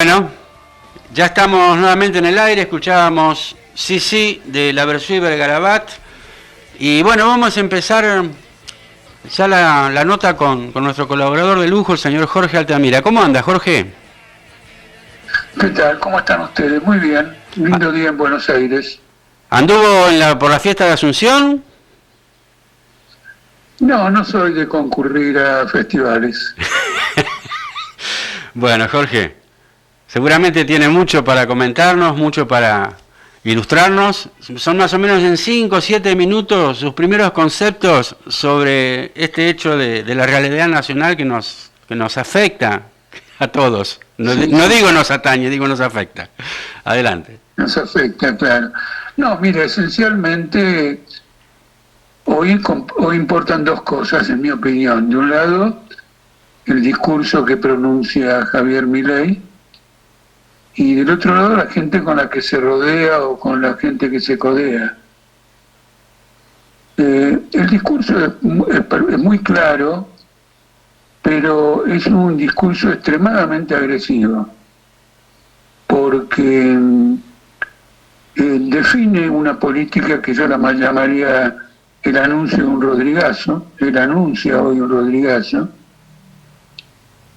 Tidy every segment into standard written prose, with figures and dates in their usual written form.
Bueno, ya estamos nuevamente en el aire, escuchábamos Sí Sí de la versión Bergarabat y bueno, vamos a empezar ya la nota con nuestro colaborador de lujo, el señor Jorge Altamira. ¿Cómo anda, Jorge? ¿Qué tal? ¿Cómo están ustedes? Muy bien, lindo día en Buenos Aires. ¿Anduvo por la fiesta de Asunción? No, no soy de concurrir a festivales. Bueno, Jorge, seguramente tiene mucho para comentarnos, mucho para ilustrarnos. Son más o menos en 5 o 7 minutos sus primeros conceptos sobre este hecho de la realidad nacional que nos afecta a todos. No digo nos atañe, digo nos afecta. Adelante. Nos afecta, claro. No, mire, esencialmente hoy importan dos cosas, en mi opinión. De un lado, el discurso que pronuncia Javier Milei, y del otro lado la gente con la que se rodea o con la gente que se codea. El discurso es muy claro, pero es un discurso extremadamente agresivo, porque define una política que yo la llamaría el anuncio de un Rodrigazo. Él anuncia hoy un Rodrigazo.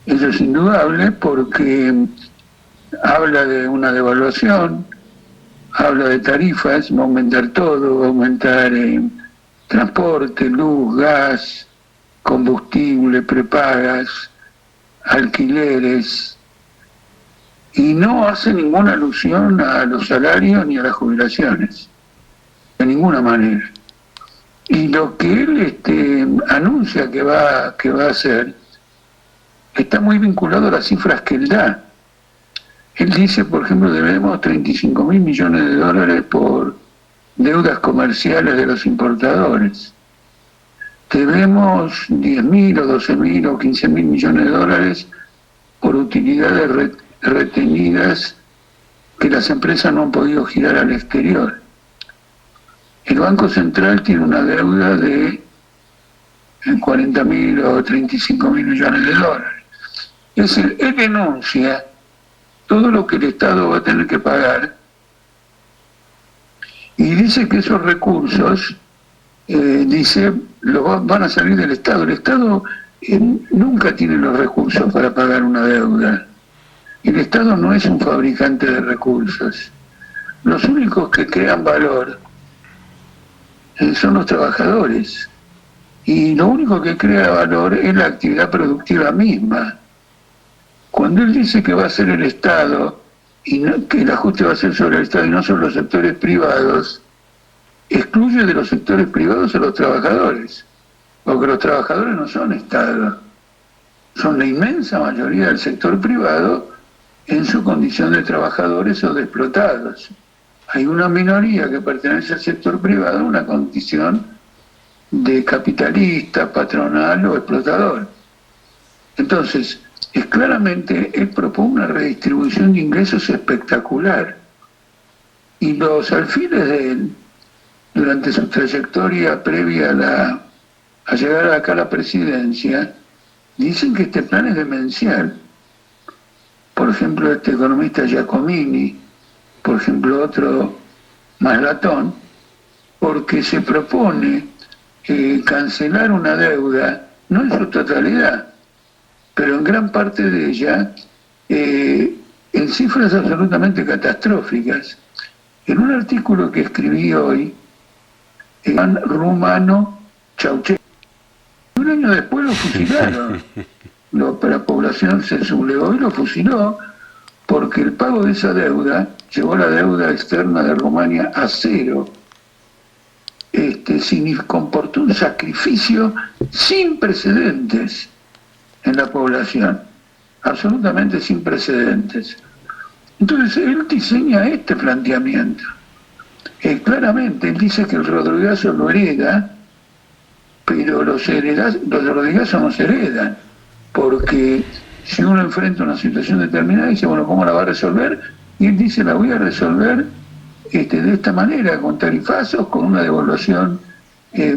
Eso es indudable porque habla de una devaluación, habla de tarifas, va a aumentar todo, va a aumentar transporte, luz, gas, combustible, prepagas, alquileres, y no hace ninguna alusión a los salarios ni a las jubilaciones, de ninguna manera. Y lo que él anuncia que va a hacer está muy vinculado a las cifras que él da. Él dice, por ejemplo, debemos 35.000 millones de dólares por deudas comerciales de los importadores. Debemos 10.000 o 12.000 o 15.000 millones de dólares por utilidades retenidas que las empresas no han podido girar al exterior. El Banco Central tiene una deuda de 40.000 o 35.000 millones de dólares. Es decir, él denuncia todo lo que el Estado va a tener que pagar y dice que esos recursos, van a salir del Estado. El Estado nunca tiene los recursos para pagar una deuda. El Estado no es un fabricante de recursos. Los únicos que crean valor son los trabajadores. Y lo único que crea valor es la actividad productiva misma. Cuando él dice que va a ser el Estado, y que el ajuste va a ser sobre el Estado y no sobre los sectores privados, excluye de los sectores privados a los trabajadores, porque los trabajadores no son Estado, son la inmensa mayoría del sector privado en su condición de trabajadores o de explotados. Hay una minoría que pertenece al sector privado, una condición de capitalista, patronal o explotador. Entonces, claramente él propone una redistribución de ingresos espectacular, y los alfiles de él, durante su trayectoria previa a llegar acá a la presidencia, dicen que este plan es demencial. Por ejemplo, este economista Giacomini, por ejemplo otro Maslatón, porque se propone cancelar una deuda, no en su totalidad, pero en gran parte de ella, en cifras absolutamente catastróficas. En un artículo que escribí hoy, Juan Rumano Ceaușescu, un año después lo fusilaron. La población se sublevó y lo fusiló porque el pago de esa deuda llevó la deuda externa de Rumania a cero. Comportó un sacrificio sin precedentes en la población, absolutamente sin precedentes. Entonces él diseña este planteamiento. Claramente él dice que el Rodrigazo lo hereda, pero los Rodrigazos no se heredan, porque si uno enfrenta una situación determinada dice, bueno, ¿cómo la va a resolver? Y él dice, la voy a resolver de esta manera, con tarifazos, con una devaluación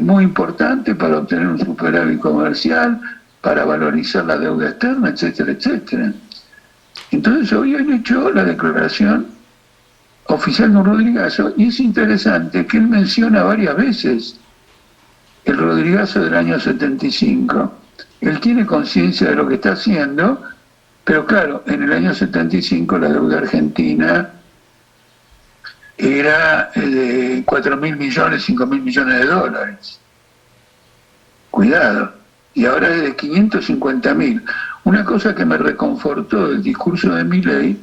muy importante para obtener un superávit comercial, para valorizar la deuda externa, etcétera, etcétera. Entonces hoy han hecho la declaración oficial de un Rodrigazo, y es interesante que él menciona varias veces el Rodrigazo del año 75. Él tiene conciencia de lo que está haciendo, pero claro, en el año 75 la deuda argentina era de 4.000 millones, 5.000 millones de dólares. Cuidado. Y ahora es de 550.000. Una cosa que me reconfortó del discurso de Milei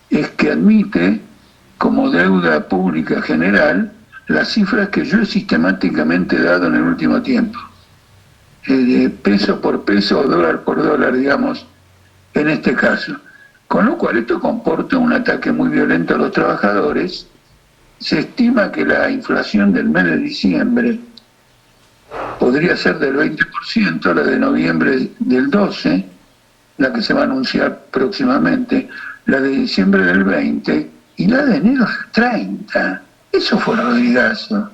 es que admite como deuda pública general las cifras que yo he sistemáticamente dado en el último tiempo. Peso por peso o dólar por dólar, digamos, en este caso. Con lo cual esto comporta un ataque muy violento a los trabajadores. Se estima que la inflación del mes de diciembre podría ser del 20%, la de noviembre del 12%, la que se va a anunciar próximamente, la de diciembre del 20%, y la de enero del 30%. Eso fue el Rodrigazo.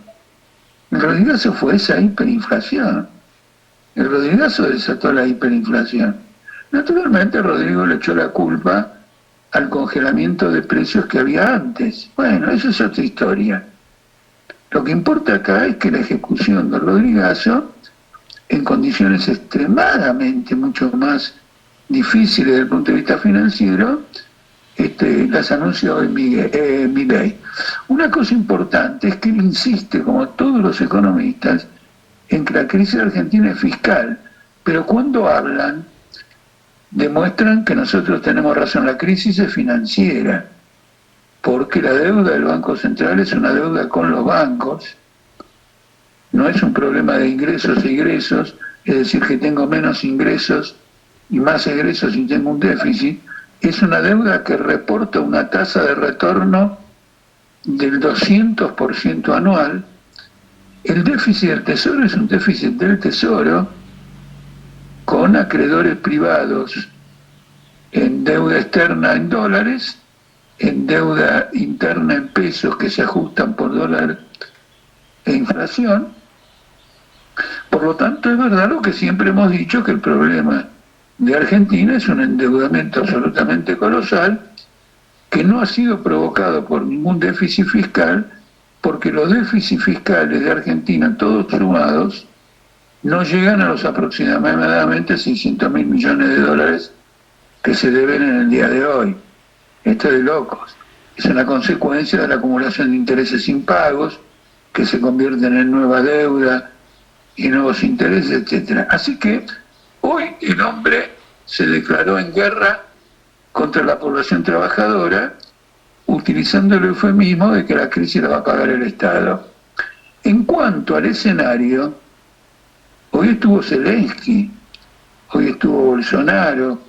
El Rodrigazo fue esa hiperinflación. El Rodrigazo desató la hiperinflación. Naturalmente Rodrigo le echó la culpa al congelamiento de precios que había antes. Bueno, eso es otra historia. Lo que importa acá es que la ejecución del Rodrigazo, en condiciones extremadamente mucho más difíciles desde el punto de vista financiero, las anunció hoy Milei. Una cosa importante es que él insiste, como todos los economistas, en que la crisis argentina es fiscal, pero cuando hablan, demuestran que nosotros tenemos razón, la crisis es financiera, porque la deuda del Banco Central es una deuda con los bancos, no es un problema de ingresos e egresos, es decir, que tengo menos ingresos y más egresos y tengo un déficit, es una deuda que reporta una tasa de retorno del 200% anual. El déficit del Tesoro es un déficit del Tesoro con acreedores privados en deuda externa en dólares, en deuda interna en pesos que se ajustan por dólar e inflación. Por lo tanto, es verdad lo que siempre hemos dicho, que el problema de Argentina es un endeudamiento absolutamente colosal que no ha sido provocado por ningún déficit fiscal, porque los déficits fiscales de Argentina, todos sumados, no llegan a los aproximadamente 600.000 millones de dólares que se deben en el día de hoy. Esto es de locos. Es una consecuencia de la acumulación de intereses impagos, que se convierten en nueva deuda y nuevos intereses, etc. Así que hoy el hombre se declaró en guerra contra la población trabajadora, utilizando el eufemismo de que la crisis la va a pagar el Estado. En cuanto al escenario, hoy estuvo Zelensky, hoy estuvo Bolsonaro,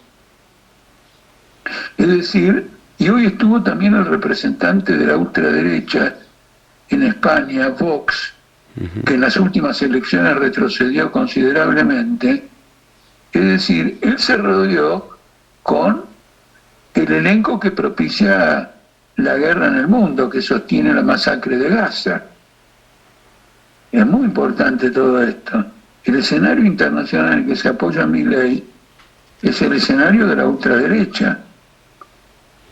es decir, y hoy estuvo también el representante de la ultraderecha en España, Vox, que en las últimas elecciones retrocedió considerablemente. Es decir, él se rodeó con el elenco que propicia la guerra en el mundo, que sostiene la masacre de Gaza. Es muy importante todo esto. El escenario internacional en el que se apoya a Milei es el escenario de la ultraderecha.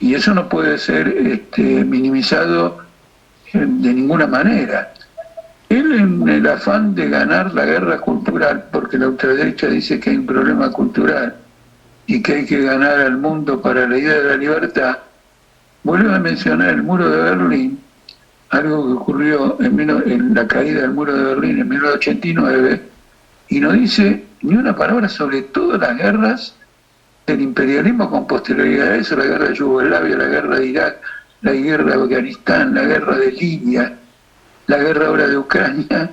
Y eso no puede ser minimizado de ninguna manera. Él, en el afán de ganar la guerra cultural, porque la ultraderecha dice que hay un problema cultural y que hay que ganar al mundo para la idea de la libertad, vuelve a mencionar el muro de Berlín, algo que ocurrió en la caída del muro de Berlín en 1989, y no dice ni una palabra sobre todas las guerras del imperialismo con posterioridad a eso, la guerra de Yugoslavia, la guerra de Irak, la guerra de Afganistán, la guerra de Libia, la guerra ahora de Ucrania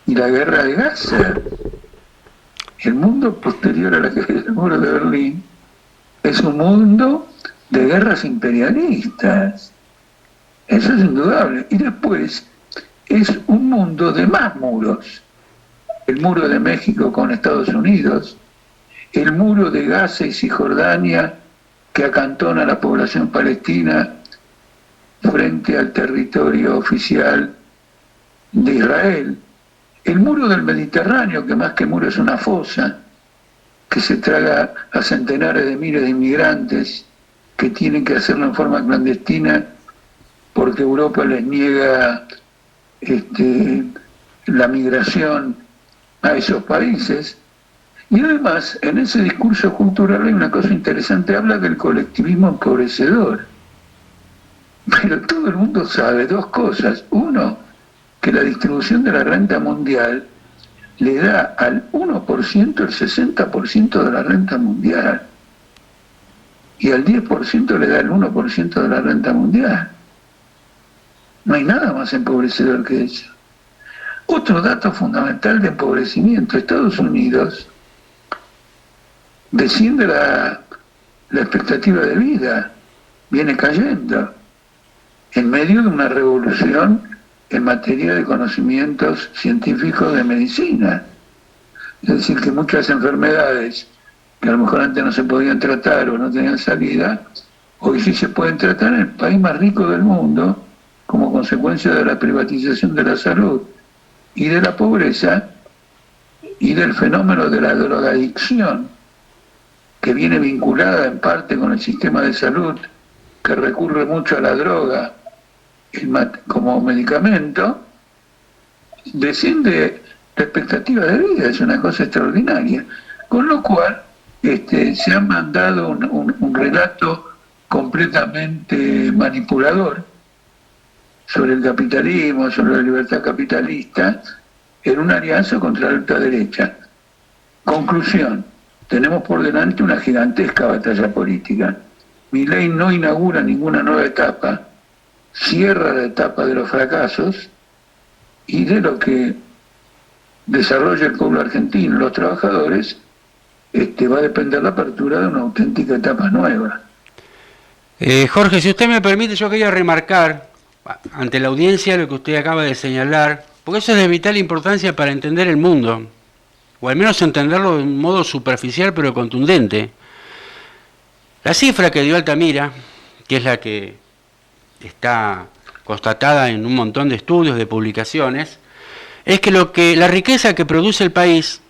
y la guerra de Gaza. El mundo posterior a la caída del muro de Berlín es un mundo de guerras imperialistas. Eso es indudable. Y después es un mundo de más muros. El muro de México con Estados Unidos, el muro de Gaza y Cisjordania que acantona a la población palestina frente al territorio oficial de Israel, el muro del Mediterráneo, que más que muro es una fosa, que se traga a centenares de miles de inmigrantes que tienen que hacerlo en forma clandestina porque Europa les niega la migración a esos países. Y además, en ese discurso cultural hay una cosa interesante, habla del colectivismo empobrecedor. Pero todo el mundo sabe dos cosas. Uno, que la distribución de la renta mundial le da al 1% el 60% de la renta mundial. Y al 10% le da el 1% de la renta mundial. No hay nada más empobrecedor que eso. Otro dato fundamental de empobrecimiento: Estados Unidos desciende la expectativa de vida, viene cayendo, en medio de una revolución en materia de conocimientos científicos de medicina. Es decir, que muchas enfermedades que a lo mejor antes no se podían tratar o no tenían salida, hoy sí se pueden tratar en el país más rico del mundo, como consecuencia de la privatización de la salud y de la pobreza y del fenómeno de la drogadicción, que viene vinculada en parte con el sistema de salud, que recurre mucho a la droga como medicamento. Desciende la expectativa de vida, es una cosa extraordinaria. Con lo cual se ha mandado un relato completamente manipulador sobre el capitalismo, sobre la libertad capitalista, en una alianza contra la ultraderecha. Conclusión: tenemos por delante una gigantesca batalla política. Milei no inaugura ninguna nueva etapa, cierra la etapa de los fracasos, y de lo que desarrolla el pueblo argentino, los trabajadores, va a depender la apertura de una auténtica etapa nueva. Jorge, si usted me permite, yo quería remarcar ante la audiencia lo que usted acaba de señalar, porque eso es de vital importancia para entender el mundo, o al menos entenderlo de un modo superficial pero contundente. La cifra que dio Altamira, que es la que está constatada en un montón de estudios, de publicaciones, es que la riqueza que produce el país,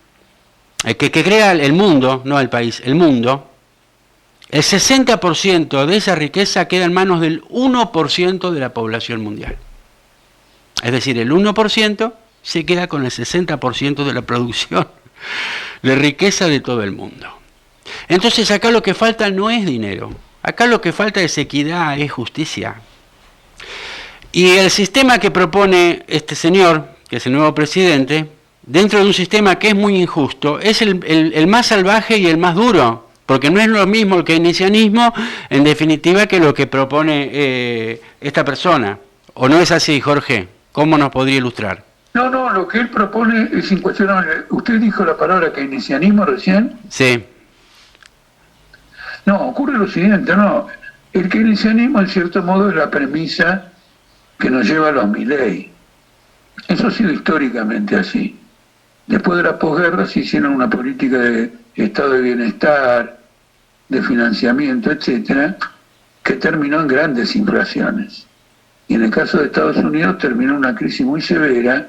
que crea el mundo, no el país, el mundo, el 60% de esa riqueza queda en manos del 1% de la población mundial. Es decir, el 1% se queda con el 60% de la producción de riqueza de todo el mundo. Entonces acá lo que falta no es dinero, acá lo que falta es equidad, es justicia. Y el sistema que propone este señor, que es el nuevo presidente, dentro de un sistema que es muy injusto, es el más salvaje y el más duro, porque no es lo mismo el keynesianismo, en definitiva, que lo que propone esta persona. ¿O no es así, Jorge? ¿Cómo nos podría ilustrar? No, lo que él propone es incuestionable. ¿Usted dijo la palabra keynesianismo recién? Sí. No, ocurre lo siguiente, no. El keynesianismo, en cierto modo, es la premisa que nos lleva a los Milei. Eso ha sido históricamente así. Después de la posguerra se hicieron una política de estado de bienestar, de financiamiento, etcétera, que terminó en grandes inflaciones. Y en el caso de Estados Unidos terminó una crisis muy severa,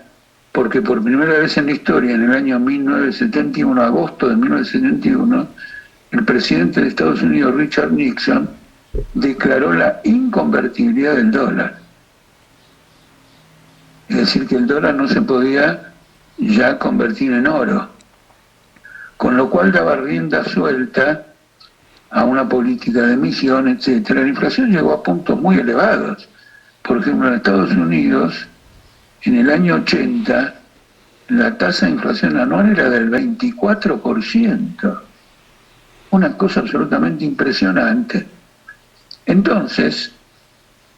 porque por primera vez en la historia, en el año 1971, agosto de 1971, el presidente de Estados Unidos, Richard Nixon, declaró la inconvertibilidad del dólar. Es decir, que el dólar no se podía ya convertir en oro, con lo cual daba rienda suelta a una política de emisión, etcétera. La inflación llegó a puntos muy elevados. Por ejemplo, en Estados Unidos, en el año 80, la tasa de inflación anual era del 24%. Una cosa absolutamente impresionante. Entonces,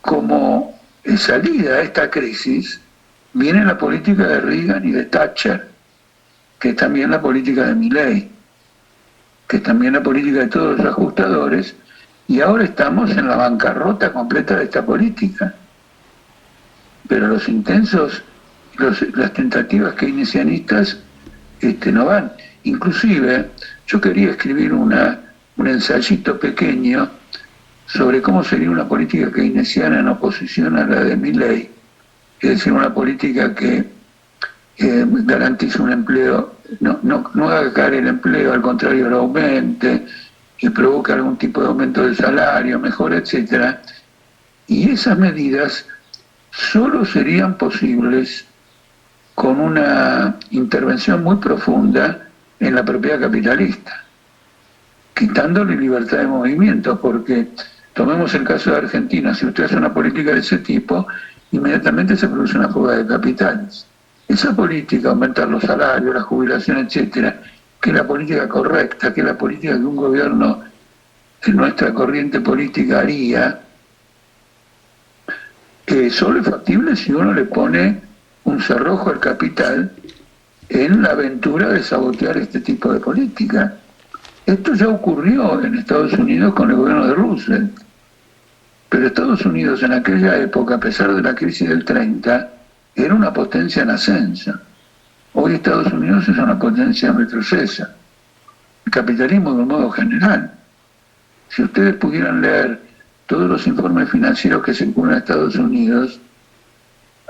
como salida a esta crisis, viene la política de Reagan y de Thatcher, que es también la política de Milei, que es también la política de todos los ajustadores, y ahora estamos en la bancarrota completa de esta política. Pero los intensos, las tentativas keynesianistas no van. Inclusive, yo quería escribir un ensayito pequeño sobre cómo sería una política keynesiana en oposición a la de Milei, es decir, una política que garantice un empleo, no haga caer el empleo, al contrario lo aumente, y provoque algún tipo de aumento del salario, mejora, etcétera. Y esas medidas solo serían posibles con una intervención muy profunda en la propiedad capitalista, quitándole libertad de movimiento, porque tomemos el caso de Argentina, si usted hace una política de ese tipo, inmediatamente se produce una fuga de capitales. Esa política, aumentar los salarios, la jubilación, etcétera, que es la política correcta, que es la política que un gobierno de nuestra corriente política haría, solo es factible si uno le pone un cerrojo al capital en la aventura de sabotear este tipo de política. Esto ya ocurrió en Estados Unidos con el gobierno de Roosevelt, pero Estados Unidos en aquella época, a pesar de la crisis del 30, era una potencia en ascenso. Hoy Estados Unidos es una potencia en retroceso. El capitalismo de un modo general. Si ustedes pudieran leer todos los informes financieros que circulan en Estados Unidos,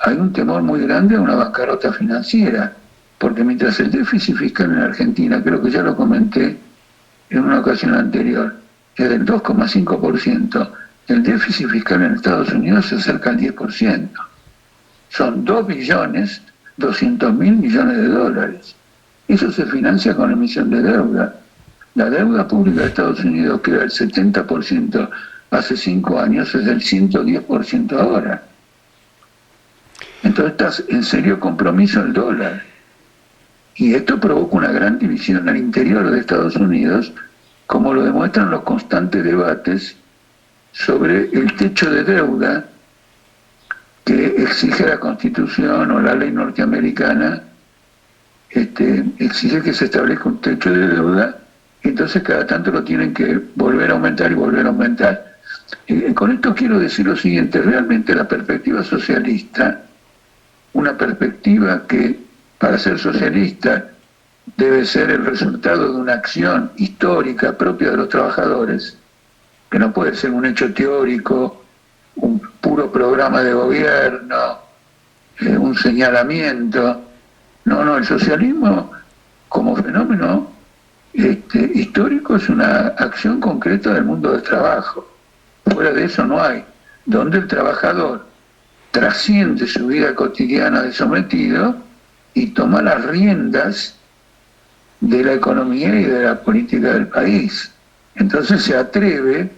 hay un temor muy grande a una bancarrota financiera, porque mientras el déficit fiscal en Argentina, creo que ya lo comenté en una ocasión anterior, es del 2,5%, el déficit fiscal en Estados Unidos se acerca al 10%. Son 2.200.000 millones de dólares. Eso se financia con emisión de deuda. La deuda pública de Estados Unidos, que era el 70% hace 5 años, es del 110% ahora. Entonces está en serio compromiso el dólar. Y esto provoca una gran división al interior de Estados Unidos, como lo demuestran los constantes debates sobre el techo de deuda que exige la Constitución o la ley norteamericana. Exige que se establezca un techo de deuda, y entonces cada tanto lo tienen que volver a aumentar y volver a aumentar. Con esto quiero decir lo siguiente: realmente la perspectiva socialista, una perspectiva que para ser socialista debe ser el resultado de una acción histórica propia de los trabajadores, que no puede ser un hecho teórico, un puro programa de gobierno, un señalamiento. No, el socialismo como fenómeno histórico es una acción concreta del mundo del trabajo. Fuera de eso no hay. Donde el trabajador trasciende su vida cotidiana de sometido y toma las riendas de la economía y de la política del país. Entonces se atreve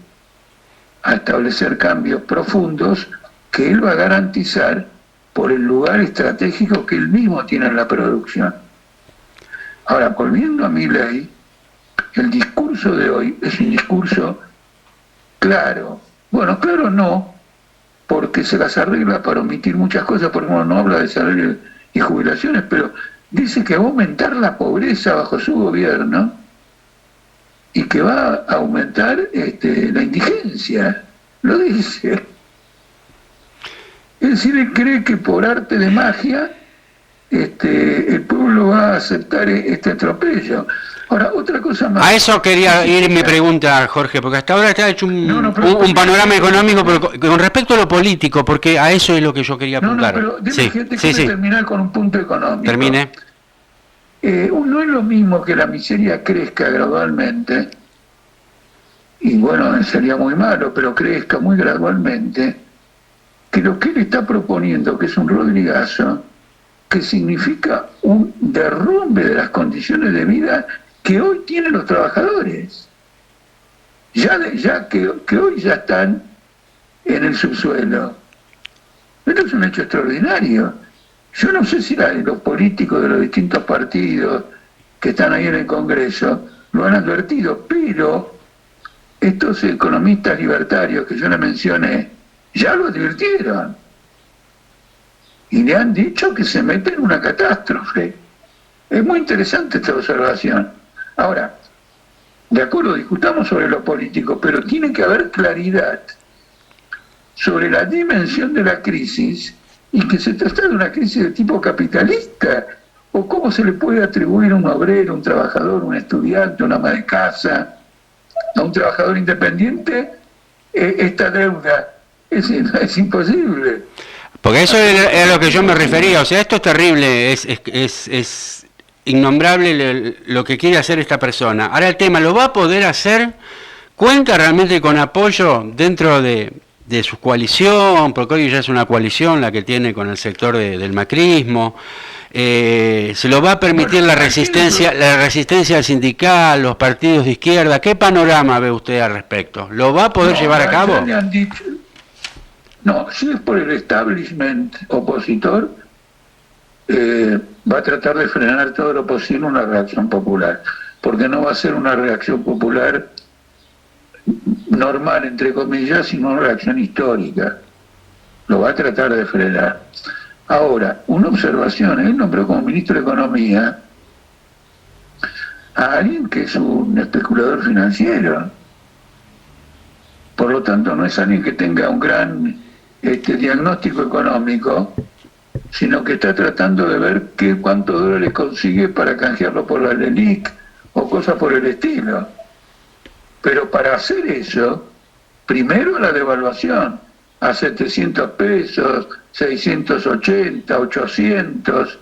a establecer cambios profundos que él va a garantizar por el lugar estratégico que él mismo tiene en la producción. Ahora, volviendo a Milei, el discurso de hoy es un discurso claro. Bueno, claro no, porque se las arregla para omitir muchas cosas. Por ejemplo, no habla de salario y jubilaciones, pero dice que va a aumentar la pobreza bajo su gobierno y que va a aumentar la indigencia. Lo dice. Es decir, él cree que por arte de magia el pueblo va a aceptar este atropello. Ahora, otra cosa más. A eso quería ir mi pregunta, Jorge, porque hasta ahora está hecho un panorama económico, pero con respecto a lo político, porque a eso es lo que yo quería apuntar. Pero déjeme terminar con un punto económico. Termine. No es lo mismo que la miseria crezca gradualmente, y bueno, sería muy malo, pero crezca muy gradualmente, que lo que él está proponiendo, que es un rodrigazo, que significa un derrumbe de las condiciones de vida que hoy tienen los trabajadores, ya que hoy ya están en el subsuelo. Esto es un hecho extraordinario. Yo no sé si los políticos de los distintos partidos que están ahí en el Congreso lo han advertido, pero estos economistas libertarios que yo le mencioné ya lo advirtieron y le han dicho que se mete en una catástrofe. Es muy interesante esta observación. Ahora, de acuerdo, discutamos sobre lo político, pero tiene que haber claridad sobre la dimensión de la crisis y que se trata de una crisis de tipo capitalista, o cómo se le puede atribuir a un obrero, un trabajador, un estudiante, un ama de casa, a un trabajador independiente esta deuda. Es imposible. Porque eso es a lo que yo me refería. O sea, esto es terrible, es innombrable lo que quiere hacer esta persona. Ahora el tema, ¿lo va a poder hacer ¿Cuenta realmente con apoyo dentro de su coalición? Porque hoy ya es una coalición la que tiene con el sector del macrismo. ¿Se lo va a permitir la resistencia sindical, los partidos de izquierda? ¿Qué panorama ve usted al respecto? ¿Lo va a poder llevar a cabo? Ya le han dicho, no, si es por el establishment opositor, va a tratar de frenar todo lo posible una reacción popular, porque no va a ser una reacción popular normal, entre comillas, sino una reacción histórica. Lo va a tratar de frenar. Ahora, una observación, él nombró como ministro de Economía a alguien que es un especulador financiero. Por lo tanto, no es alguien que tenga un gran diagnóstico económico, sino que está tratando de ver cuántos dólares consigue para canjearlo por la LELIC o cosas por el estilo. Pero para hacer eso, primero la devaluación a 700 pesos, 680, 800,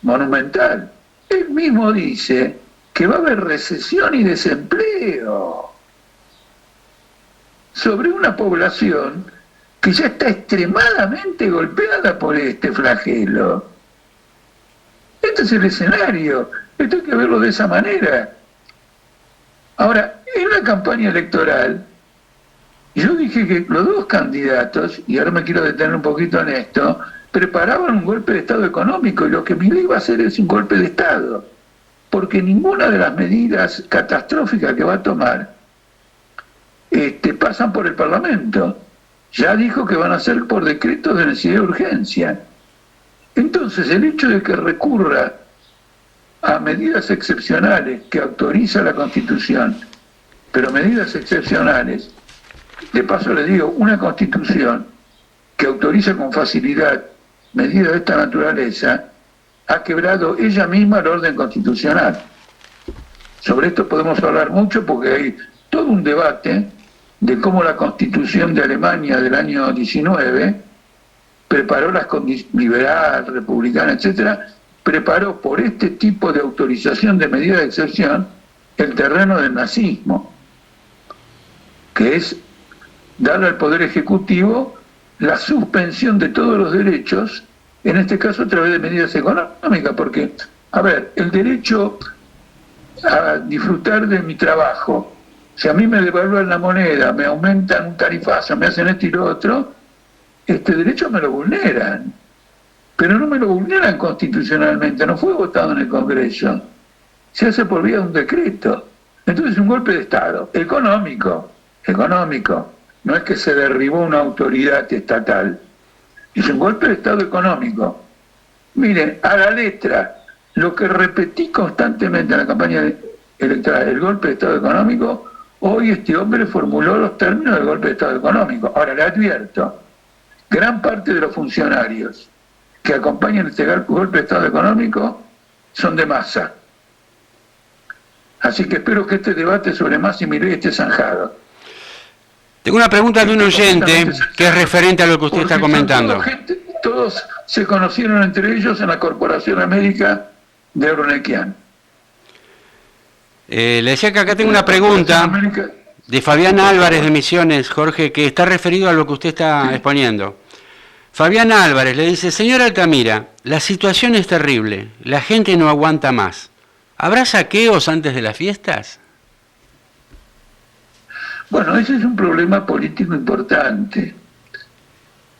monumental. Él mismo dice que va a haber recesión y desempleo sobre una población que ya está extremadamente golpeada por este flagelo. Este es el escenario, esto hay que verlo de esa manera. Ahora, en la campaña electoral, yo dije que los dos candidatos, y ahora me quiero detener un poquito en esto, preparaban un golpe de Estado económico, y lo que Milei va a hacer es un golpe de Estado, porque ninguna de las medidas catastróficas que va a tomar pasan por el Parlamento. Ya dijo que van a ser por decreto de necesidad de urgencia. Entonces, el hecho de que recurra a medidas excepcionales que autoriza la Constitución, pero medidas excepcionales, de paso le digo, una Constitución que autoriza con facilidad medidas de esta naturaleza, ha quebrado ella misma el orden constitucional. Sobre esto podemos hablar mucho porque hay todo un debate de cómo la Constitución de Alemania del año 19 preparó las condiciones liberal, republicana, etcétera, preparó por este tipo de autorización de medidas de excepción el terreno del nazismo, que es darle al Poder Ejecutivo la suspensión de todos los derechos, en este caso a través de medidas económicas, porque, a ver, el derecho a disfrutar de mi trabajo, si a mí me devalúan la moneda, me aumentan un tarifazo, me hacen esto y lo otro, este derecho me lo vulneran, pero no me lo vulneran constitucionalmente, no fue votado en el Congreso, se hace por vía de un decreto. Entonces es un golpe de Estado, económico, no es que se derribó una autoridad estatal, es un golpe de Estado económico. Miren, a la letra, lo que repetí constantemente en la campaña electoral, el golpe de Estado económico, hoy este hombre formuló los términos del golpe de Estado económico. Ahora le advierto, gran parte de los funcionarios que acompañan este golpe de Estado económico son de Massa. Así que espero que este debate sobre Massa y Milei esté zanjado. Tengo una pregunta de un oyente que es referente a lo que usted está comentando. Todos se conocieron entre ellos en la Corporación América de Euronequian. Le decía que acá tengo una pregunta de Fabián Álvarez de Misiones, Jorge, que está referido a lo que usted está exponiendo. Fabián Álvarez le dice: señor Altamira, la situación es terrible, la gente no aguanta más. ¿Habrá saqueos antes de las fiestas? Bueno, ese es un problema político importante,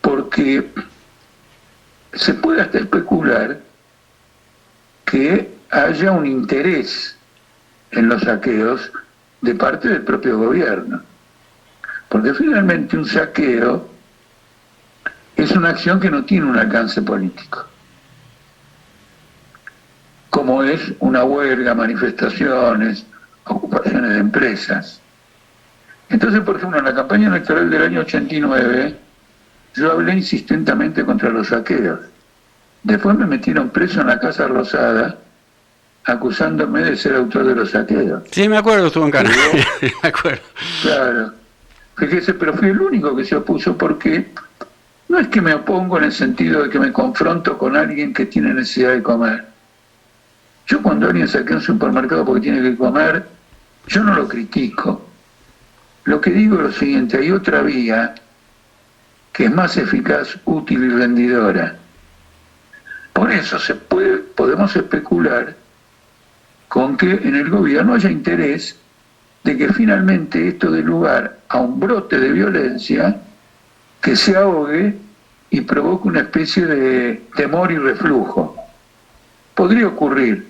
porque se puede hasta especular que haya un interés en los saqueos de parte del propio gobierno, porque finalmente un saqueo es una acción que no tiene un alcance político, como es una huelga, manifestaciones, ocupaciones de empresas. Entonces, por ejemplo, en la campaña electoral del año 89, yo hablé insistentemente contra los saqueos. Después me metieron preso en la Casa Rosada, acusándome de ser autor de los saqueos. Sí, me acuerdo, estuvo en Cana. Me acuerdo. Claro. Fíjese, pero fui el único que se opuso, porque no es que me opongo en el sentido de que me confronto con alguien que tiene necesidad de comer. Yo cuando alguien saquea un supermercado porque tiene que comer, yo no lo critico. Lo que digo es lo siguiente, hay otra vía que es más eficaz, útil y rendidora. Por eso podemos especular con que en el gobierno haya interés de que finalmente esto dé lugar a un brote de violencia que se ahogue y provoque una especie de temor y reflujo. Podría ocurrir.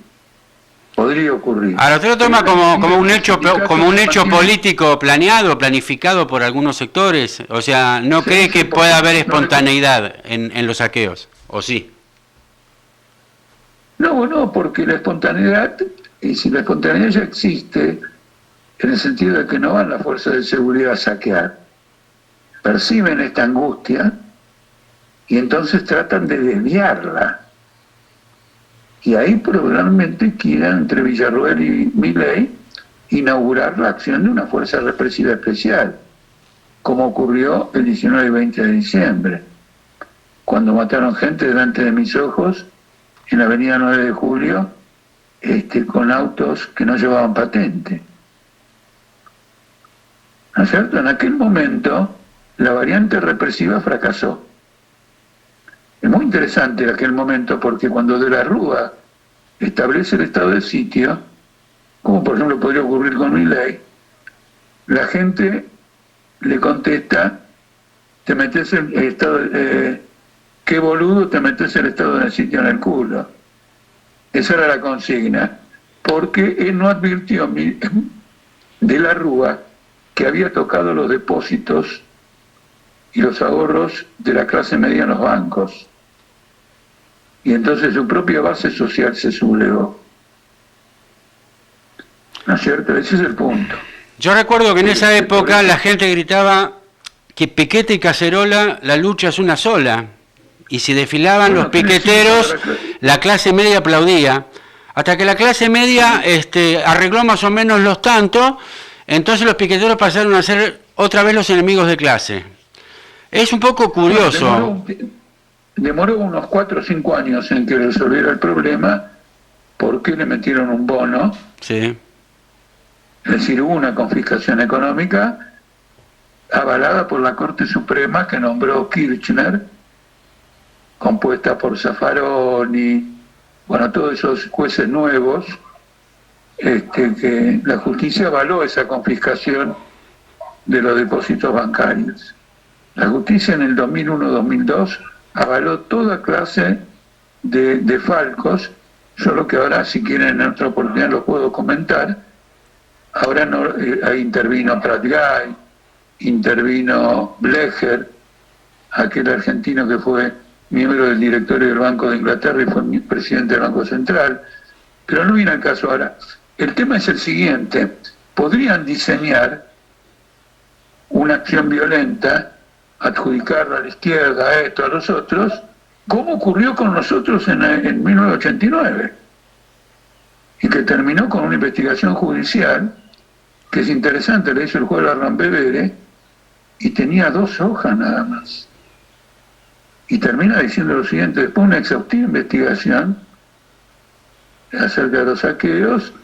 Ahora, ¿usted lo toma como un hecho político planeado, planificado por algunos sectores? O sea, ¿no cree que pueda haber espontaneidad en los saqueos? ¿O sí? No, porque la espontaneidad, y si la espontaneidad ya existe, en el sentido de que no van las fuerzas de seguridad a saquear, perciben esta angustia y entonces tratan de desviarla. Y ahí probablemente quieran, entre Villarroel y Milei, inaugurar la acción de una fuerza represiva especial, como ocurrió el 19 y 20 de diciembre, cuando mataron gente delante de mis ojos en la avenida 9 de Julio, con autos que no llevaban patente. ¿No es cierto? En aquel momento la variante represiva fracasó. Es muy interesante aquel momento porque cuando De la Rúa establece el estado de sitio, como por ejemplo podría ocurrir con Milei, la gente le contesta, te metes el estado, qué boludo, te metes el estado de sitio en el culo. Esa era la consigna, porque él no advirtió De la Rúa que había tocado los depósitos y los ahorros de la clase media en los bancos. Y entonces su propia base social se sublevó. ¿No es cierto? Ese es el punto. Yo recuerdo que en esa época la gente gritaba que piquete y cacerola, la lucha es una sola. Y si desfilaban los piqueteros, la clase media aplaudía. Hasta que la clase media arregló más o menos los tantos, entonces los piqueteros pasaron a ser otra vez los enemigos de clase. Es un poco curioso. Demoró unos 4 o 5 años en que resolviera el problema, porque le metieron un bono. Sí. Es decir, hubo una confiscación económica avalada por la Corte Suprema que nombró Kirchner, compuesta por Zaffaroni, bueno, todos esos jueces nuevos, que la justicia avaló esa confiscación de los depósitos bancarios. La justicia en el 2001-2002 avaló toda clase de falcos, solo que ahora, si quieren en otra oportunidad lo puedo comentar. Ahora no, ahí intervino Pratgay, intervino Blecher, aquel argentino que fue miembro del directorio del Banco de Inglaterra y fue presidente del Banco Central, pero no viene al caso ahora. El tema es el siguiente: podrían diseñar una acción violenta, adjudicarla a la izquierda, a esto, a los otros, como ocurrió con nosotros en 1989, y que terminó con una investigación judicial, que es interesante, le hizo el juez Arrambevere, y tenía 2 hojas nada más. Y termina diciendo lo siguiente: después de una exhaustiva investigación acerca de los saqueos,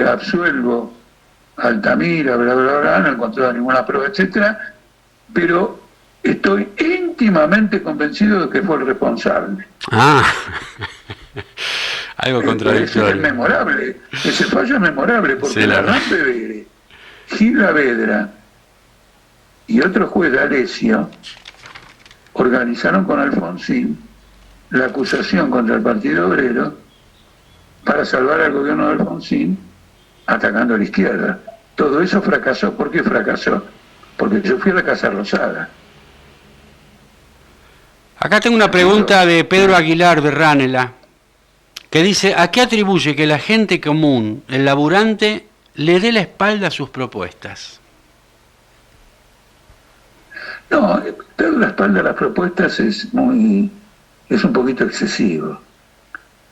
absuelvo a Altamira, bla, bla, bla, no he encontrado ninguna prueba, etcétera, pero estoy íntimamente convencido de que fue el responsable. Algo contradictorio. Es memorable, ese fallo es memorable, porque sí, Arrambevere, Gil Lavedra y otro juez, D'Alessio, organizaron con Alfonsín la acusación contra el Partido Obrero para salvar al gobierno de Alfonsín atacando a la izquierda. Todo eso fracasó. ¿Por qué fracasó? Porque yo fui a la Casa Rosada. Acá tengo una pregunta de Pedro Aguilar de Ránela, que dice: ¿a qué atribuye que la gente común, el laburante, le dé la espalda a sus propuestas? No, dar la espalda a las propuestas es un poquito excesivo.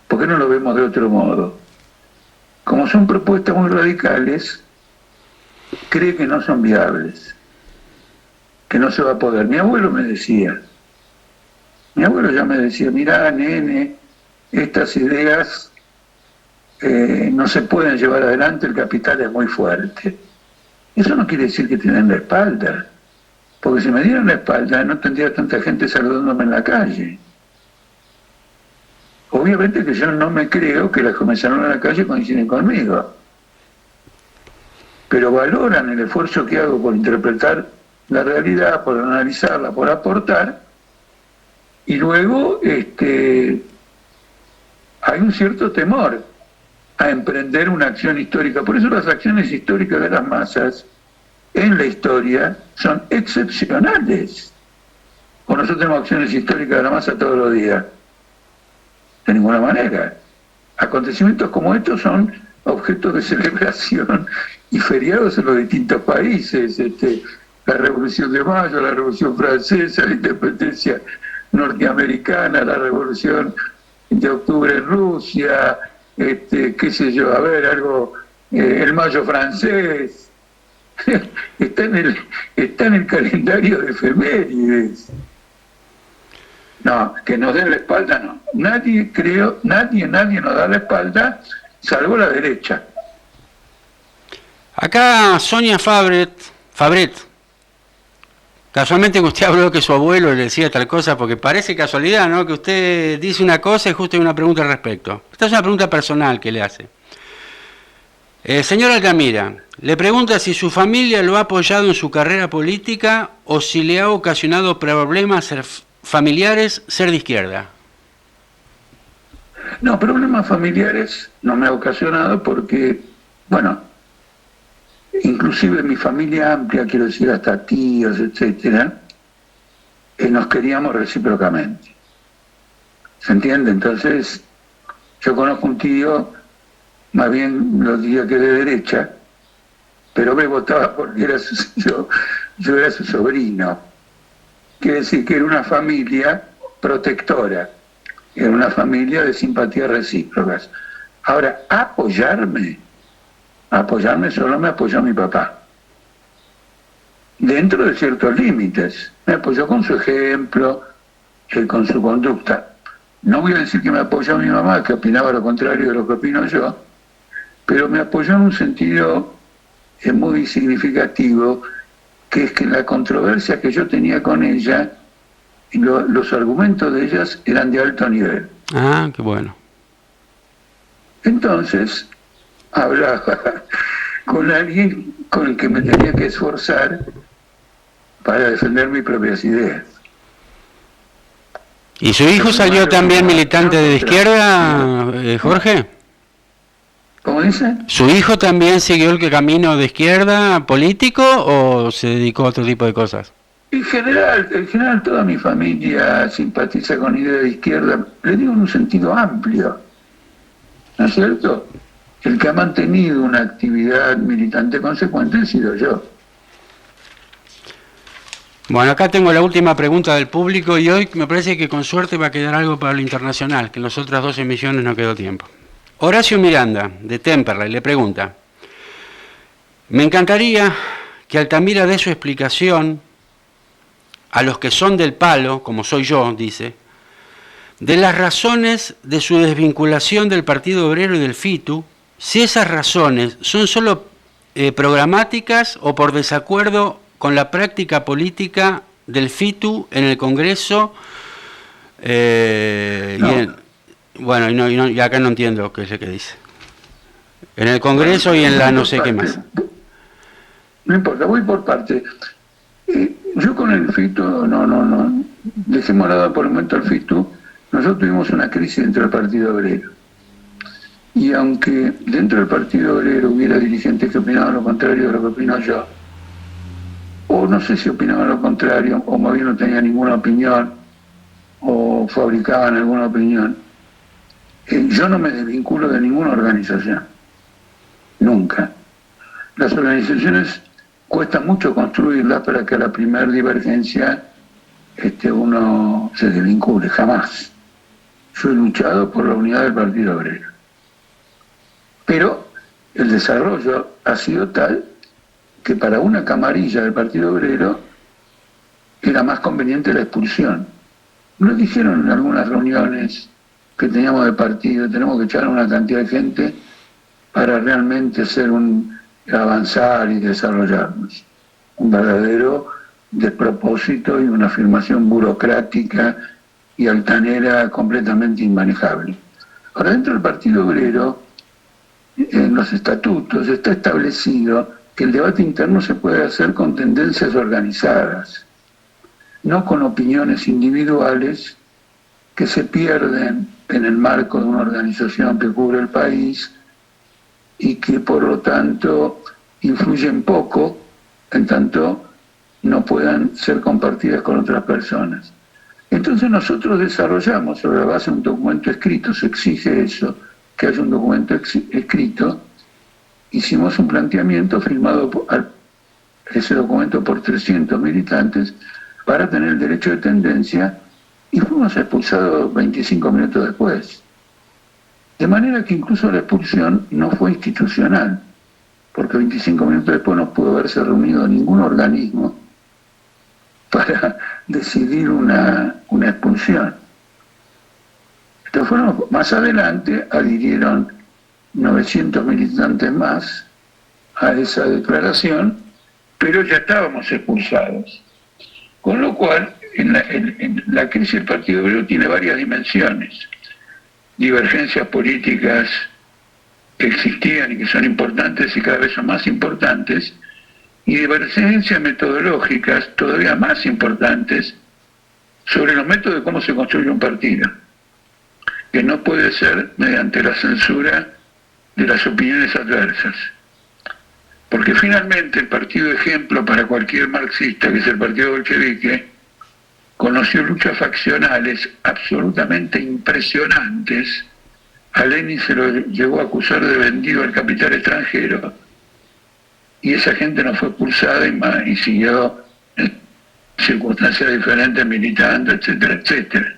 ¿Por qué no lo vemos de otro modo? Como son propuestas muy radicales, cree que no son viables, que no se va a poder. Mi abuelo ya me decía, mirá, nene, estas ideas no se pueden llevar adelante, el capital es muy fuerte. Eso no quiere decir que te den la espalda, porque si me dieran la espalda no tendría tanta gente saludándome en la calle. Obviamente que yo no me creo que las que me saludan en la calle coinciden conmigo, pero valoran el esfuerzo que hago por interpretar la realidad, por analizarla, por aportar, y luego hay un cierto temor a emprender una acción histórica. Por eso las acciones históricas de las masas en la historia son excepcionales. O nosotros tenemos acciones históricas de la masa todos los días. De ninguna manera. Acontecimientos como estos son objetos de celebración y feriados en los distintos países. La Revolución de Mayo, la Revolución Francesa, la Independencia norteamericana, la Revolución de Octubre en Rusia, qué sé yo, el Mayo francés. Está en el calendario de efemérides. No, que nos den la espalda, no. Nadie nos da la espalda, salvo la derecha. Acá Sonia Fabret, casualmente que usted habló que su abuelo le decía tal cosa, porque parece casualidad, ¿no? Que usted dice una cosa y justo hay una pregunta al respecto. Esta es una pregunta personal que le hace. Señor Altamira, le pregunta si su familia lo ha apoyado en su carrera política o si le ha ocasionado problemas familiares ser de izquierda. No, problemas familiares no me ha ocasionado porque, bueno, inclusive mi familia amplia, quiero decir hasta tíos, etcétera, nos queríamos recíprocamente. ¿Se entiende? Entonces, yo conozco un tío, más bien lo diría que de derecha, pero me votaba porque yo era su sobrino. Quiere decir que era una familia protectora, era una familia de simpatías recíprocas. Ahora, apoyarme solo me apoyó mi papá. Dentro de ciertos límites. Me apoyó con su ejemplo, con su conducta. No voy a decir que me apoyó mi mamá, que opinaba lo contrario de lo que opino yo, pero me apoyó en un sentido muy significativo, que es que la controversia que yo tenía con ella, los argumentos de ellas eran de alto nivel. Ah, qué bueno. Entonces, hablaba con alguien con el que me tenía que esforzar para defender mis propias ideas. ¿Y su hijo salió también militante de izquierda, Jorge? ¿Cómo dice? ¿Su hijo también siguió el camino de izquierda político o se dedicó a otro tipo de cosas? En general toda mi familia simpatiza con ideas de izquierda, le digo en un sentido amplio, ¿no es cierto? El que ha mantenido una actividad militante consecuente he sido yo. Bueno, acá tengo la última pregunta del público y hoy me parece que con suerte va a quedar algo para lo internacional, que en las otras 2 emisiones no quedó tiempo. Horacio Miranda, de Temperley, le pregunta: me encantaría que Altamira dé su explicación a los que son del palo, como soy yo, dice, de las razones de su desvinculación del Partido Obrero y del FITU, si esas razones son solo programáticas o por desacuerdo con la práctica política del FITU en el Congreso. Y acá no entiendo qué es lo que dice. En el Congreso y en la no sé qué más. No importa, voy por parte. Yo con el FITU, no. Dejemos lado por el momento al FITU. Nosotros tuvimos una crisis dentro del Partido Obrero. Y aunque dentro del Partido Obrero hubiera dirigentes que opinaban lo contrario de lo que opino yo, o no sé si opinaban lo contrario, o más bien no tenían ninguna opinión, o fabricaban alguna opinión, yo no me desvinculo de ninguna organización. Nunca. Las organizaciones cuesta mucho construirlas para que a la primera divergencia uno se desvincule, jamás. Yo he luchado por la unidad del Partido Obrero. Pero el desarrollo ha sido tal que para una camarilla del Partido Obrero era más conveniente la expulsión. Nos dijeron en algunas reuniones que teníamos de partido, tenemos que echar a una cantidad de gente para realmente hacer un avanzar y desarrollarnos. Un verdadero despropósito y una afirmación burocrática y altanera completamente inmanejable. Ahora, dentro del Partido Obrero, en los estatutos está establecido que el debate interno se puede hacer con tendencias organizadas, no con opiniones individuales que se pierden en el marco de una organización que cubre el país y que por lo tanto influyen poco en tanto no puedan ser compartidas con otras personas. Entonces nosotros desarrollamos sobre la base de un documento escrito, se exige eso, que haya un documento escrito, hicimos un planteamiento firmado ese documento por 300 militantes para tener el derecho de tendencia y fuimos expulsados 25 minutos después. De manera que incluso la expulsión no fue institucional, porque 25 minutos después no pudo haberse reunido ningún organismo para decidir una expulsión. Entonces, más adelante adhirieron 900 militantes más a esa declaración, pero ya estábamos expulsados. Con lo cual, en la crisis del Partido Obrero tiene varias dimensiones. Divergencias políticas que existían y que son importantes y cada vez son más importantes, y divergencias metodológicas todavía más importantes sobre los métodos de cómo se construye un partido, que no puede ser mediante la censura de las opiniones adversas. Porque finalmente el partido ejemplo para cualquier marxista, que es el partido bolchevique, conoció luchas faccionales absolutamente impresionantes. A Lenin se lo llegó a acusar de vendido al capital extranjero, y esa gente no fue expulsada y siguió en circunstancias diferentes militando, etcétera, etcétera.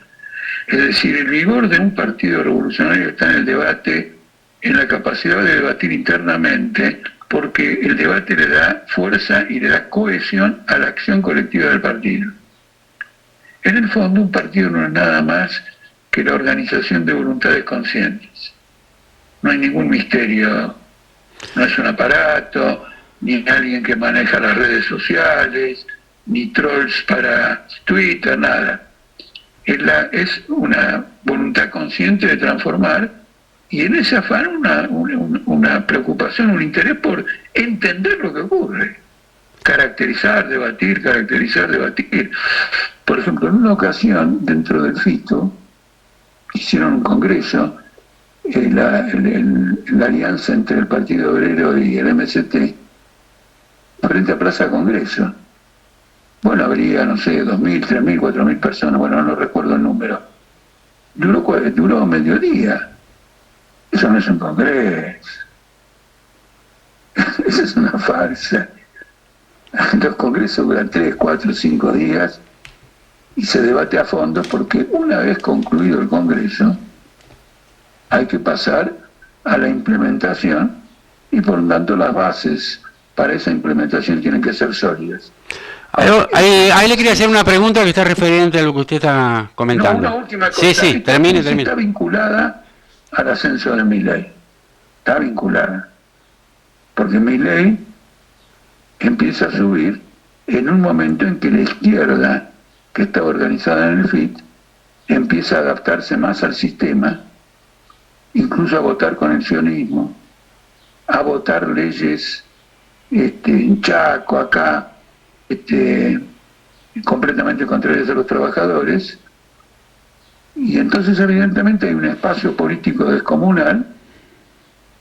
Es decir, el vigor de un partido revolucionario está en el debate, en la capacidad de debatir internamente, porque el debate le da fuerza y le da cohesión a la acción colectiva del partido. En el fondo, un partido no es nada más que la organización de voluntades conscientes. No hay ningún misterio, no es un aparato, ni alguien que maneja las redes ni trolls para Twitter, nada. Es una voluntad consciente de transformar, y en ese afán una preocupación, un interés por entender lo que ocurre. Caracterizar, debatir. Por ejemplo, en una ocasión, dentro del FITO, hicieron un congreso, la alianza entre el Partido Obrero y el MST, frente a Plaza Congreso. Bueno, habría, no sé, 2.000, 3.000, 4.000 personas, bueno, no recuerdo el número. Duró mediodía. Eso no es un congreso. Eso es una farsa. Los congresos duran 3, 4, 5 días y se debate a fondo, porque una vez concluido el congreso hay que pasar a la implementación, y por lo tanto las bases para esa implementación tienen que ser sólidas. Ahí le quería hacer una pregunta que está referente a lo que usted está comentando. No, una última cosa. Sí, termine. Está vinculada al ascenso de Milei. Está vinculada. Porque Milei empieza a subir en un momento en que la izquierda, que está organizada en el FIT, empieza a adaptarse más al sistema, incluso a votar con el sionismo, a votar leyes en Chaco, acá, completamente contrarias a los trabajadores. Y entonces evidentemente hay un espacio político descomunal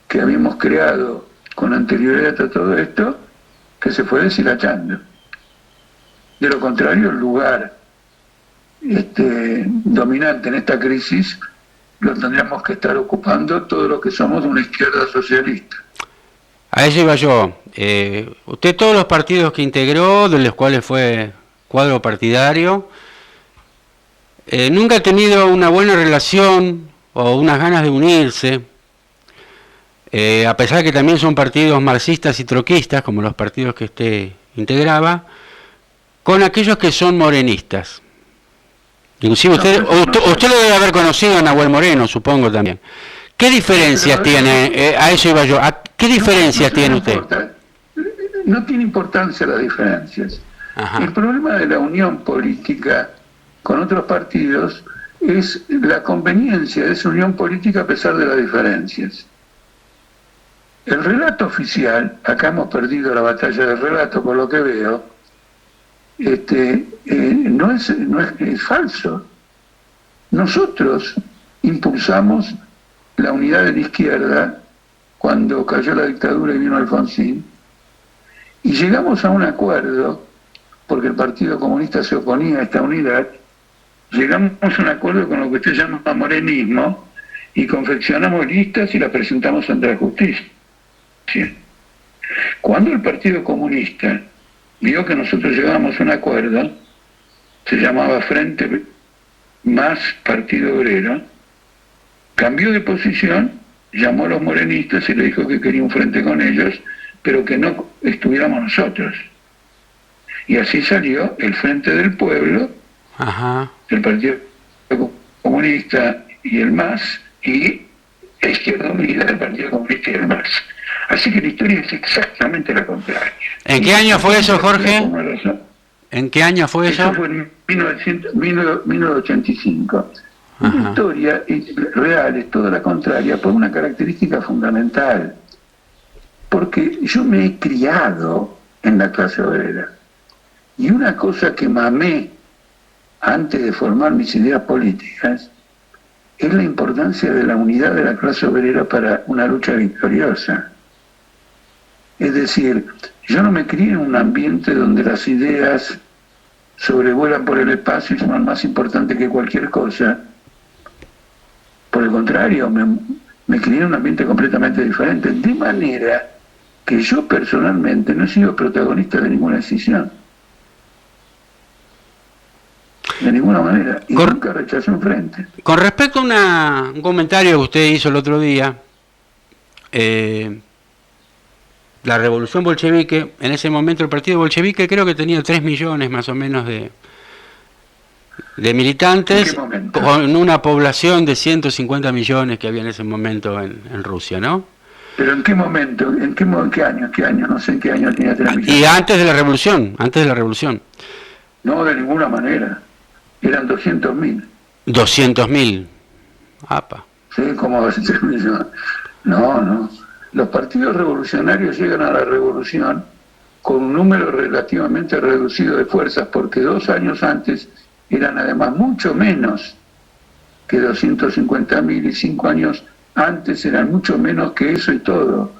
que habíamos creado con anterioridad a todo esto, que se fue deshilachando. De lo contrario, el lugar dominante en esta crisis lo tendríamos que estar ocupando todos los que somos una izquierda socialista. A eso iba yo. Usted, todos los partidos que integró, de los cuales fue cuadro partidario, nunca ha tenido una buena relación o unas ganas de unirse, a pesar de que también son partidos marxistas y troquistas, como los partidos que usted integraba, con aquellos que son morenistas. Inclusive usted lo debe haber conocido a Nahuel Moreno, supongo también. ¿Qué diferencias tiene? A eso iba yo. ¿Qué diferencias tiene usted? no tiene importancia las diferencias. Ajá. El problema de la unión política con otros partidos es la conveniencia de esa unión política a pesar de las diferencias. El relato oficial, acá hemos perdido la batalla del relato por lo que veo, es falso. Nosotros impulsamos la unidad de la izquierda cuando cayó la dictadura y vino Alfonsín, y llegamos a un acuerdo, porque el Partido Comunista se oponía a esta unidad, llegamos a un acuerdo con lo que usted llama morenismo, y confeccionamos listas y las presentamos ante la justicia. Cuando el Partido Comunista vio que nosotros llegábamos a un acuerdo, se llamaba Frente Más Partido Obrero, cambió de posición, llamó a los morenistas y le dijo que quería un frente con ellos, pero que no estuviéramos nosotros. Y así salió el Frente del Pueblo, Ajá. el Partido Comunista y el MAS, y la Izquierda Unida del Partido Comunista y el MAS. Así que la historia es exactamente la contraria. ¿En qué año fue eso, Jorge? ¿En qué año fue eso? Eso fue en 1985. Ajá. La historia real es toda la contraria por una característica fundamental. Porque yo me he criado en la clase obrera. Y una cosa que mamé antes de formar mis ideas políticas es la importancia de la unidad de la clase obrera para una lucha victoriosa. Es decir, yo no me crié en un ambiente donde las ideas sobrevuelan por el espacio y son más importantes que cualquier cosa. Por el contrario, me crié en un ambiente completamente diferente, de manera que yo personalmente no he sido protagonista de ninguna decisión. De ninguna manera. Y nunca rechacé un frente. Con respecto a un comentario que usted hizo el otro día, la revolución bolchevique, en ese momento el partido bolchevique creo que tenía 3 millones más o menos de militantes, con una población de 150 millones que había en ese momento en Rusia, ¿no? ¿Pero en qué momento? ¿En qué año? ¿Qué año? No sé en qué año tenía 3 millones. Y antes de la revolución. No, de ninguna manera. Eran 200.000. 200.000. Apa. Sí, ¿cómo va a ser 3 millones? No. Los partidos revolucionarios llegan a la revolución con un número relativamente reducido de fuerzas, porque 2 años antes eran además mucho menos que 250.000 y 5 años antes eran mucho menos que eso y todo.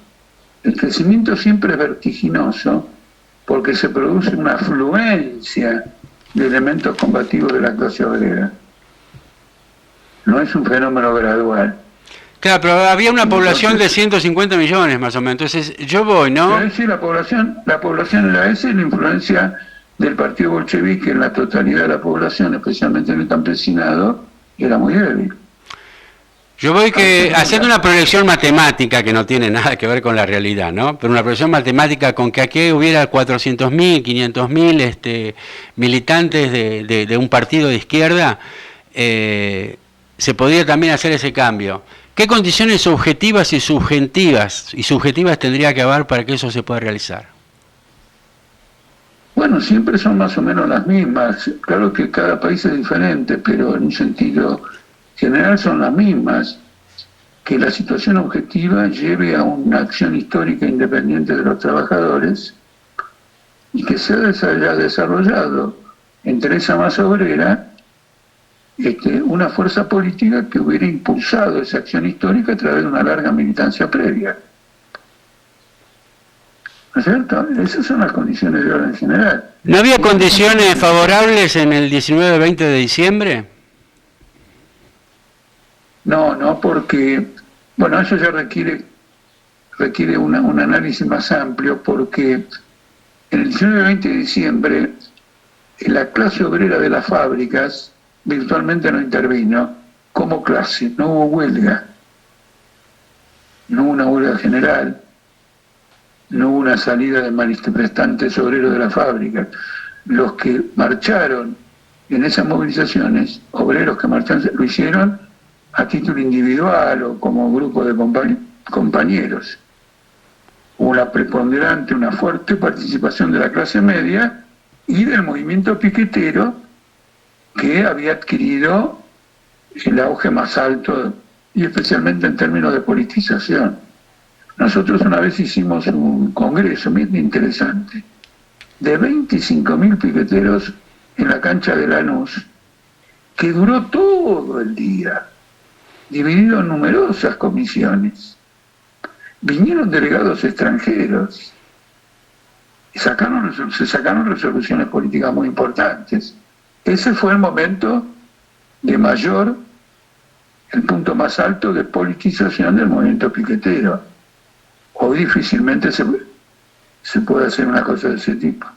El crecimiento siempre es vertiginoso porque se produce una afluencia de elementos combativos de la clase obrera. No es un fenómeno gradual. Claro, pero había una población de 150 millones más o menos, entonces yo voy, ¿no? Pero sí, la población era esa y la influencia del partido bolchevique en la totalidad de la población, especialmente en el campesinado, era muy débil. Yo voy haciendo una proyección matemática que no tiene nada que ver con la realidad, ¿no? Pero una proyección matemática con que aquí hubiera 400.000, 500.000 militantes de un partido de izquierda, se podría también hacer ese cambio. ¿Qué condiciones objetivas y subjetivas tendría que haber para que eso se pueda realizar? Bueno, siempre son más o menos las mismas. Claro que cada país es diferente, pero en un sentido general son las mismas. Que la situación objetiva lleve a una acción histórica independiente de los trabajadores y que se haya desarrollado entre esa masa obrera una fuerza política que hubiera impulsado esa acción histórica a través de una larga militancia previa. ¿No es cierto? Esas son las condiciones de orden general. ¿No había condiciones favorables en el 19-20 de diciembre? No, porque, bueno, eso ya requiere un análisis más amplio, porque en el 19-20 de diciembre la clase obrera de las fábricas virtualmente no intervino como clase, no hubo huelga, no hubo una huelga general, no hubo una salida de manifestantes obreros de la fábrica. Los que marcharon en esas movilizaciones, obreros que marcharon, lo hicieron a título individual o como grupo de compañeros. una preponderante, una fuerte participación de la clase media y del movimiento piquetero, que había adquirido el auge más alto, y especialmente en términos de politización. Nosotros una vez hicimos un congreso bien interesante, de 25.000 piqueteros en la cancha de Lanús, que duró todo el día, dividido en numerosas comisiones. Vinieron delegados extranjeros y se sacaron resoluciones políticas muy importantes. Ese fue el momento de mayor, el punto más alto de politización del movimiento piquetero. Hoy difícilmente se puede hacer una cosa de ese tipo.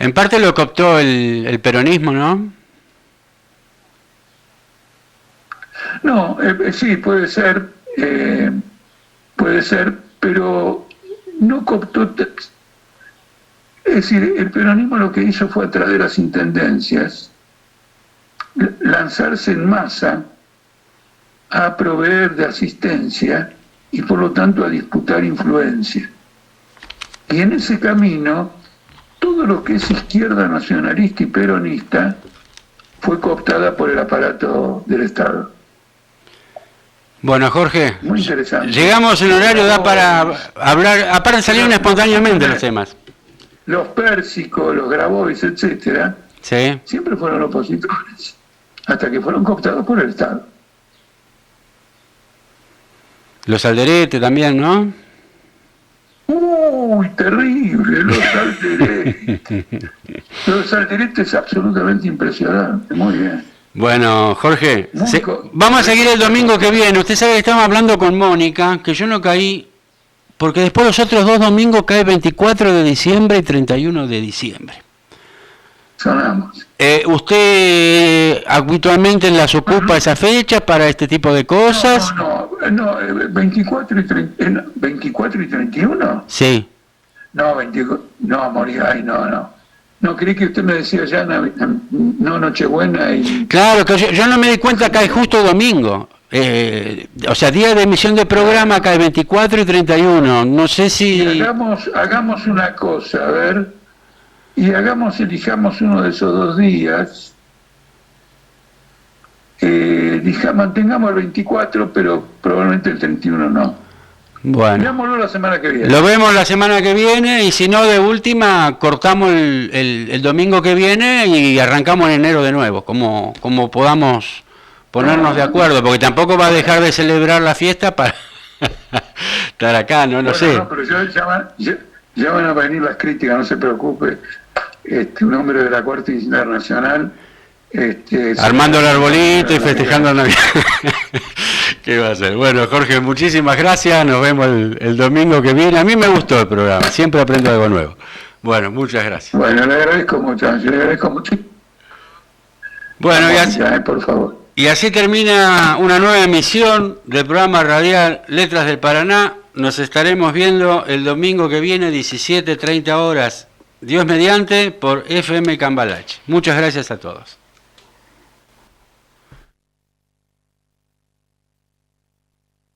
En parte lo cooptó el peronismo, ¿no? No, sí, puede ser, pero no cooptó. Es decir, el peronismo lo que hizo fue, a través de las intendencias, lanzarse en masa a proveer de asistencia y por lo tanto a disputar influencia. Y en ese camino, todo lo que es izquierda nacionalista y peronista fue cooptada por el aparato del Estado. Bueno, Jorge, muy interesante. Llegamos en horario, da para hablar, aparte salieron espontáneamente los temas. Los Pérsicos, los Grabois, etcétera, sí, siempre fueron opositores, hasta que fueron cooptados por el Estado. Los Alderete también, ¿no? Uy, terrible, los Alderete. Los Alderete es absolutamente impresionante, muy bien. Bueno, Jorge, vamos a seguir el domingo que viene. Usted sabe que estamos hablando con Mónica, que yo no caí, porque después los otros dos domingos cae 24 de diciembre y 31 de diciembre. Sonamos. ¿Usted habitualmente las ocupa esa fecha para este tipo de cosas? No, 24 y 31. Sí. No, 24, no, moría, ay, no. No, creí que usted me decía ya, no, Nochebuena y... Claro, que yo no me di cuenta, cae justo domingo. O sea, día de emisión de programa cae 24 y 31. No sé si... Y hagamos una cosa, a ver, elijamos uno de esos 2 días, mantengamos el 24, pero probablemente el 31 no. Bueno, veámoslo la semana que viene. Lo vemos la semana que viene, y si no, de última, cortamos el domingo que viene y arrancamos en enero de nuevo, como podamos ponernos de acuerdo, porque tampoco va a dejar de celebrar la fiesta para estar acá, no sé. No, pero ya van a venir las críticas, no se preocupe. Un hombre de la Corte Internacional... armando el arbolito y festejando la Navidad. ¿Qué va a ser? Bueno, Jorge, muchísimas gracias. Nos vemos el domingo que viene. A mí me gustó el programa. Siempre aprendo algo nuevo. Bueno, muchas gracias. Bueno, le agradezco mucho. Bueno, por favor. Y así termina una nueva emisión del programa radial Letras del Paraná. Nos estaremos viendo el domingo que viene, 17:30 horas. Dios mediante, por FM Cambalache. Muchas gracias a todos.